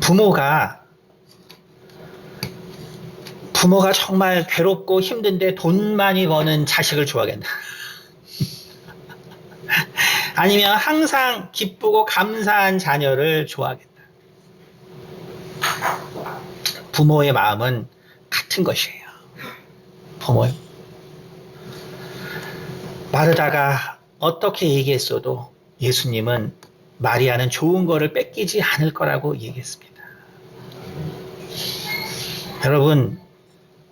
부모가 정말 괴롭고 힘든데 돈 많이 버는 자식을 좋아하겠나. 아니면 항상 기쁘고 감사한 자녀를 좋아하겠다. 부모의 마음은 같은 것이에요. 부모의. 마르다가 어떻게 얘기했어도 예수님은 마리아는 좋은 거를 뺏기지 않을 거라고 얘기했습니다. 여러분,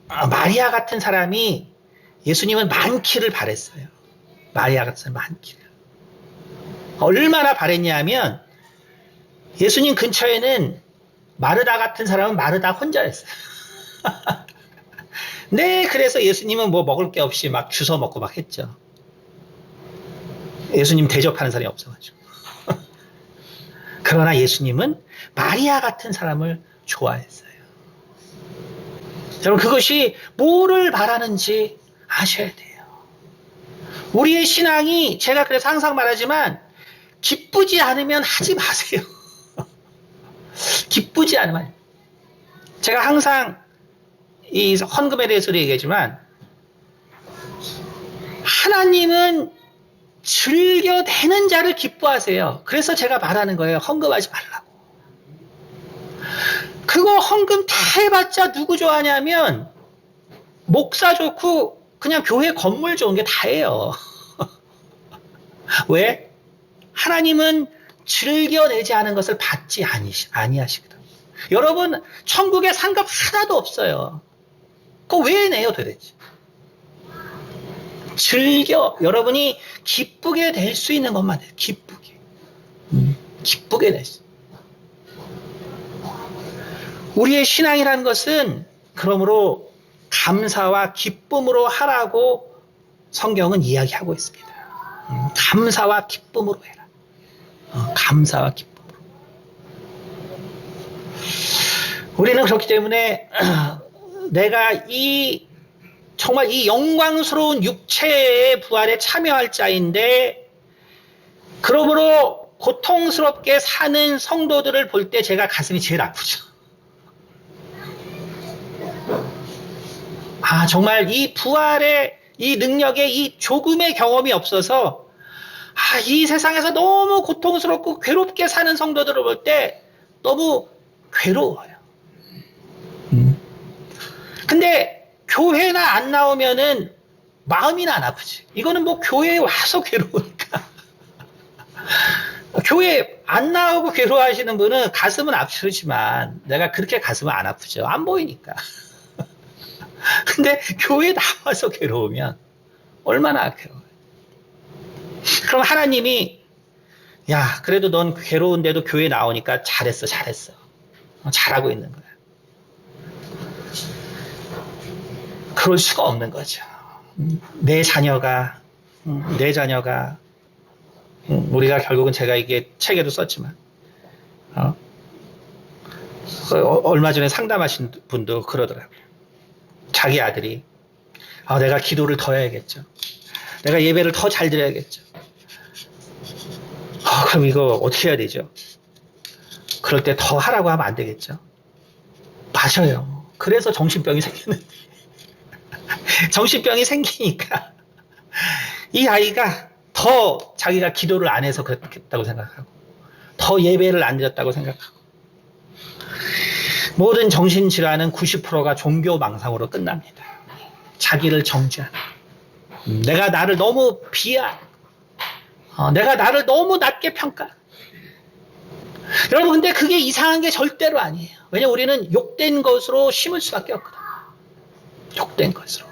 마리아 같은 사람이 예수님은 많기를 바랬어요. 마리아 같은 사람 많기를. 얼마나 바랬냐면 예수님 근처에는 마르다 같은 사람은 마르다 혼자였어요. 네, 그래서 예수님은 뭐 먹을 게 없이 막 주워 먹고 막 했죠. 예수님 대접하는 사람이 없어가지고. 그러나 예수님은 마리아 같은 사람을 좋아했어요. 여러분, 그것이 뭐를 바라는지 아셔야 돼요. 우리의 신앙이, 제가 그래서 항상 말하지만 기쁘지 않으면 하지 마세요. 기쁘지 않으면. 제가 항상 이 헌금에 대해서도 얘기하지만 하나님은 즐겨내는 자를 기뻐하세요. 그래서 제가 말하는 거예요. 헌금하지 말라고. 그거 헌금 다 해봤자 누구 좋아하냐면 목사 좋고 그냥 교회 건물 좋은 게 다예요. 왜? 하나님은 즐겨내지 않은 것을 받지 아니하시거든. 여러분, 천국에 상급 하나도 없어요. 그거 왜 내요 도대체? 여러분이 기쁘게 될 수 있는 것만 해요. 기쁘게 될 수. 우리의 신앙이라는 것은 그러므로 감사와 기쁨으로 하라고 성경은 이야기하고 있습니다. 감사와 기쁨으로 해라. 감사와 기쁨으로. 우리는 그렇기 때문에 내가 정말 이 영광스러운 육체의 부활에 참여할 자인데, 그러므로 고통스럽게 사는 성도들을 볼 때 제가 가슴이 제일 아프죠. 정말 이 부활의 이 능력에 이 조금의 경험이 없어서 이 세상에서 너무 고통스럽고 괴롭게 사는 성도들을 볼 때 너무 괴로워요. 근데 교회나 안 나오면은 마음이나 안 아프지. 이거는 뭐 교회에 와서 괴로우니까. 교회 안 나오고 괴로워하시는 분은 가슴은 아프지만 내가 그렇게 가슴은 안 아프죠. 안 보이니까. 근데 교회 나와서 괴로우면 얼마나 괴로워요. 그럼 하나님이 그래도 넌 괴로운데도 교회 나오니까 잘했어. 잘하고 있는 거야. 그럴 수가 없는 거죠. 내 자녀가 우리가 결국은 제가 이게 책에도 썼지만 얼마 전에 상담하신 분도 그러더라고요. 자기 아들이 내가 기도를 더 해야겠죠. 내가 예배를 더 잘 드려야겠죠. 그럼 이거 어떻게 해야 되죠? 그럴 때 더 하라고 하면 안 되겠죠. 맞아요. 그래서 정신병이 생기는데 정신병이 생기니까 이 아이가 더 자기가 기도를 안 해서 그랬다고 생각하고, 더 예배를 안 드렸다고 생각하고, 모든 정신질환은 90%가 종교망상으로 끝납니다. 자기를 정죄하는, 내가 나를 너무 비하하는, 내가 나를 너무 낮게 평가하는. 여러분, 근데 그게 이상한 게 절대로 아니에요. 왜냐면 우리는 욕된 것으로 심을 수밖에 없거든요. 욕된 것으로.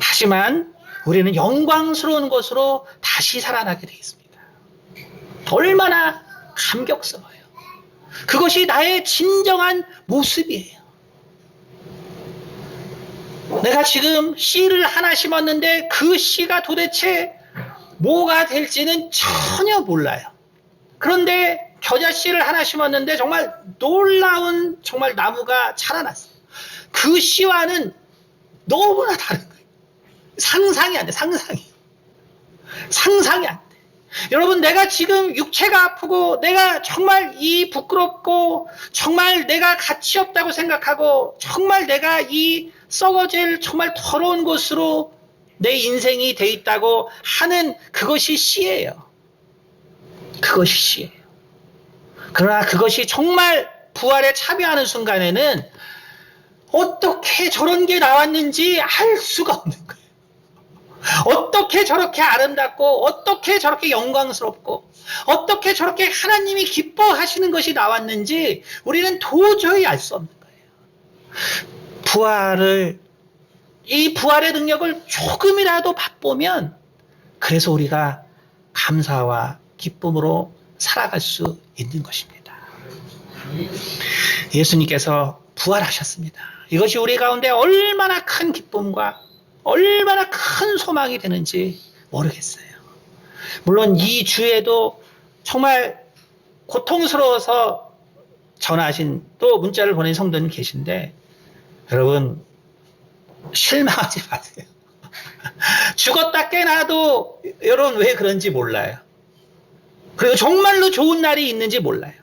하지만 우리는 영광스러운 것으로 다시 살아나게 되어 있습니다. 얼마나 감격스러워요. 그것이 나의 진정한 모습이에요. 내가 지금 씨를 하나 심었는데 그 씨가 도대체 뭐가 될지는 전혀 몰라요. 그런데 겨자씨를 하나 심었는데 정말 놀라운 정말 나무가 자라났어요. 그 씨와는 너무나 다른 거예요. 상상이 안 돼, 상상이. 상상이 안 돼. 여러분, 내가 지금 육체가 아프고 내가 정말 이 부끄럽고 정말 내가 가치 없다고 생각하고 정말 내가 이 썩어질 정말 더러운 곳으로 내 인생이 돼 있다고 하는 그것이 씨예요. 그것이 씨예요. 그러나 그것이 정말 부활에 참여하는 순간에는 어떻게 저런 게 나왔는지 알 수가 없는 거예요. 어떻게 저렇게 아름답고 어떻게 저렇게 영광스럽고 어떻게 저렇게 하나님이 기뻐하시는 것이 나왔는지 우리는 도저히 알 수 없는 거예요. 이 부활의 능력을 조금이라도 맛보면 그래서 우리가 감사와 기쁨으로 살아갈 수 있는 것입니다. 예수님께서 부활하셨습니다. 이것이 우리 가운데 얼마나 큰 기쁨과 얼마나 큰 소망이 되는지 모르겠어요. 물론 이 주에도 정말 고통스러워서 전화하신 또 문자를 보낸 성도님 계신데 여러분 실망하지 마세요. 죽었다 깨나도 여러분 왜 그런지 몰라요. 그리고 정말로 좋은 날이 있는지 몰라요.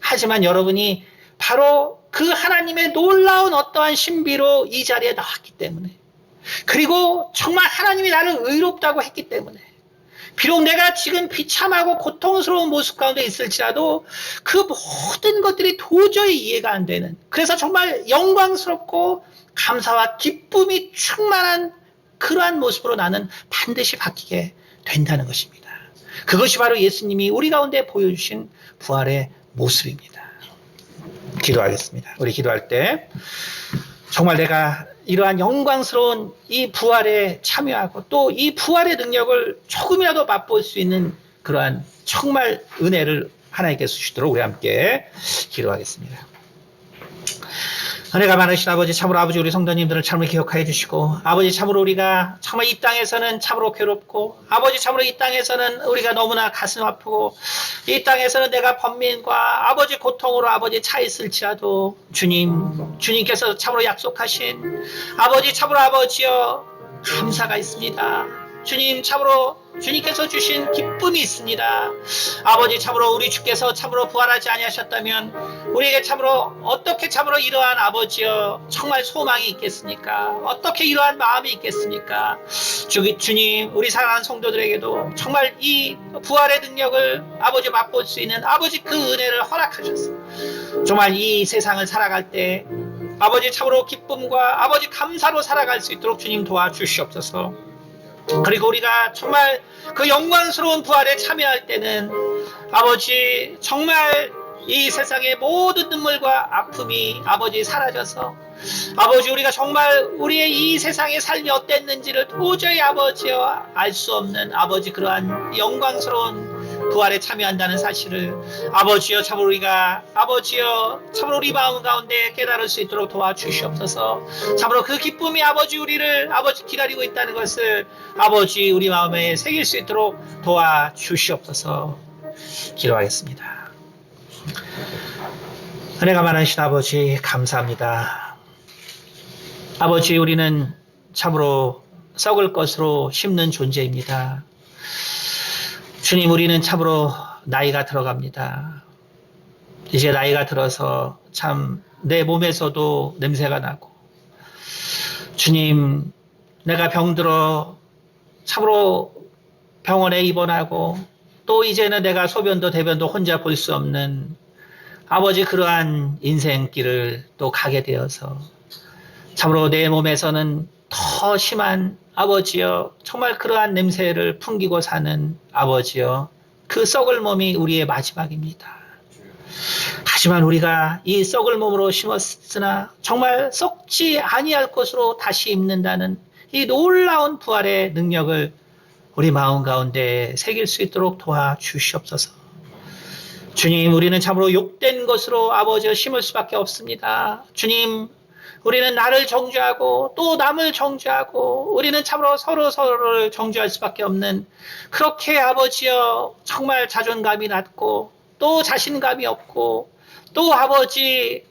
하지만 여러분이 바로 그 하나님의 놀라운 어떠한 신비로 이 자리에 나왔기 때문에 그리고 정말 하나님이 나를 의롭다고 했기 때문에 비록 내가 지금 비참하고 고통스러운 모습 가운데 있을지라도 그 모든 것들이 도저히 이해가 안 되는 그래서 정말 영광스럽고 감사와 기쁨이 충만한 그러한 모습으로 나는 반드시 바뀌게 된다는 것입니다. 그것이 바로 예수님이 우리 가운데 보여주신 부활의 모습입니다. 기도하겠습니다. 우리 기도할 때 정말 내가 이러한 영광스러운 이 부활에 참여하고 또 이 부활의 능력을 조금이라도 맛볼 수 있는 그러한 정말 은혜를 하나님께 주시도록 우리 함께 기도하겠습니다. 은혜가 많으신 아버지, 참으로 아버지 우리 성도님들을 참으로 기억하여 주시고 아버지 참으로 우리가 정말 이 땅에서는 참으로 괴롭고 아버지 참으로 이 땅에서는 우리가 너무나 가슴 아프고 이 땅에서는 내가 번민과 아버지 고통으로 아버지 차 있을지라도 주님께서 참으로 약속하신 아버지 참으로 아버지여 감사가 있습니다. 주님 참으로 주님께서 주신 기쁨이 있습니다. 아버지 참으로 우리 주께서 참으로 부활하지 아니하셨다면 우리에게 참으로 어떻게 참으로 이러한 아버지여 정말 소망이 있겠습니까? 어떻게 이러한 마음이 있겠습니까? 주님 우리 사랑하는 성도들에게도 정말 이 부활의 능력을 아버지 맛볼 수 있는 아버지 그 은혜를 허락하셨습니다. 정말 이 세상을 살아갈 때 아버지 참으로 기쁨과 아버지 감사로 살아갈 수 있도록 주님 도와주시옵소서. 그리고 우리가 정말 그 영광스러운 부활에 참여할 때는 아버지 정말 이 세상의 모든 눈물과 아픔이 아버지 사라져서 아버지 우리가 정말 우리의 이 세상의 삶이 어땠는지를 도저히 아버지여 알 수 없는 아버지 그러한 영광스러운 부활에 참여한다는 사실을 아버지여 참으로 우리가 아버지여 참으로 우리 마음 가운데 깨달을 수 있도록 도와주시옵소서. 참으로 그 기쁨이 아버지 우리를 아버지 기다리고 있다는 것을 아버지 우리 마음에 새길 수 있도록 도와주시옵소서. 기도하겠습니다. 은혜가 많으신 아버지 감사합니다. 아버지 우리는 참으로 썩을 것으로 심는 존재입니다. 주님 우리는 참으로 나이가 들어갑니다. 이제 나이가 들어서 참 내 몸에서도 냄새가 나고 주님 내가 병들어 참으로 병원에 입원하고 또 이제는 내가 소변도 대변도 혼자 볼 수 없는 아버지 그러한 인생길을 또 가게 되어서 참으로 내 몸에서는 더 심한 아버지여 정말 그러한 냄새를 풍기고 사는 아버지여 그 썩을 몸이 우리의 마지막입니다. 하지만 우리가 이 썩을 몸으로 심었으나 정말 썩지 아니할 것으로 다시 입는다는 이 놀라운 부활의 능력을 우리 마음 가운데 새길 수 있도록 도와주시옵소서. 주님, 우리는 참으로 욕된 것으로 아버지여 심을 수밖에 없습니다. 주님, 우리는 나를 정죄하고 또 남을 정죄하고 우리는 참으로 서로를 정죄할 수밖에 없는 그렇게 아버지여 정말 자존감이 낮고 또 자신감이 없고 또 아버지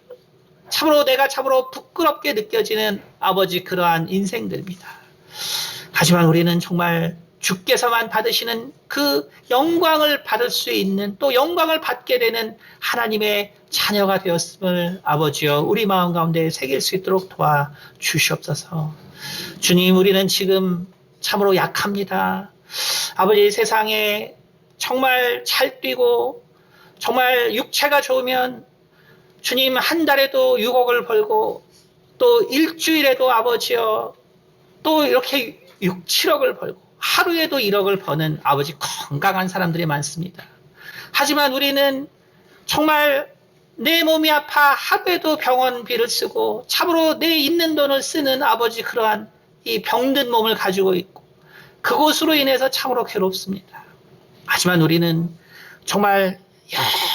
참으로 내가 참으로 부끄럽게 느껴지는 아버지 그러한 인생들입니다. 하지만 우리는 정말 주께서만 받으시는 그 영광을 받을 수 있는 또 영광을 받게 되는 하나님의 자녀가 되었음을 아버지여 우리 마음 가운데 새길 수 있도록 도와주시옵소서. 주님, 우리는 지금 참으로 약합니다. 아버지, 세상에 정말 잘 뛰고 정말 육체가 좋으면 주님 한 달에도 6억을 벌고 또 일주일에도 아버지여 또 이렇게 6, 7억을 벌고 하루에도 1억을 버는 아버지 건강한 사람들이 많습니다. 하지만 우리는 정말 내 몸이 아파 하루에도 병원비를 쓰고 참으로 내 있는 돈을 쓰는 아버지 그러한 이 병든 몸을 가지고 있고 그것으로 인해서 참으로 괴롭습니다. 하지만 우리는 정말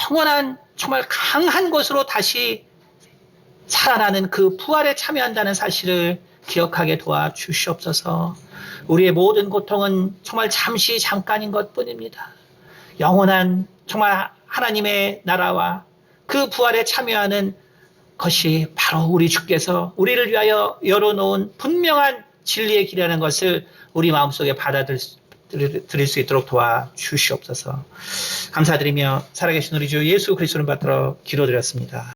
영원한 정말 강한 것으로 다시 살아나는 그 부활에 참여한다는 사실을 기억하게 도와주시옵소서. 우리의 모든 고통은 정말 잠시 잠깐인 것뿐입니다. 영원한 정말 하나님의 나라와 그 부활에 참여하는 것이 바로 우리 주께서 우리를 위하여 열어놓은 분명한 진리의 길이라는 것을 우리 마음속에 받아들일 수 있도록 도와주시옵소서. 감사드리며 살아계신 우리 주 예수 그리스도를 받들어 기도드렸습니다.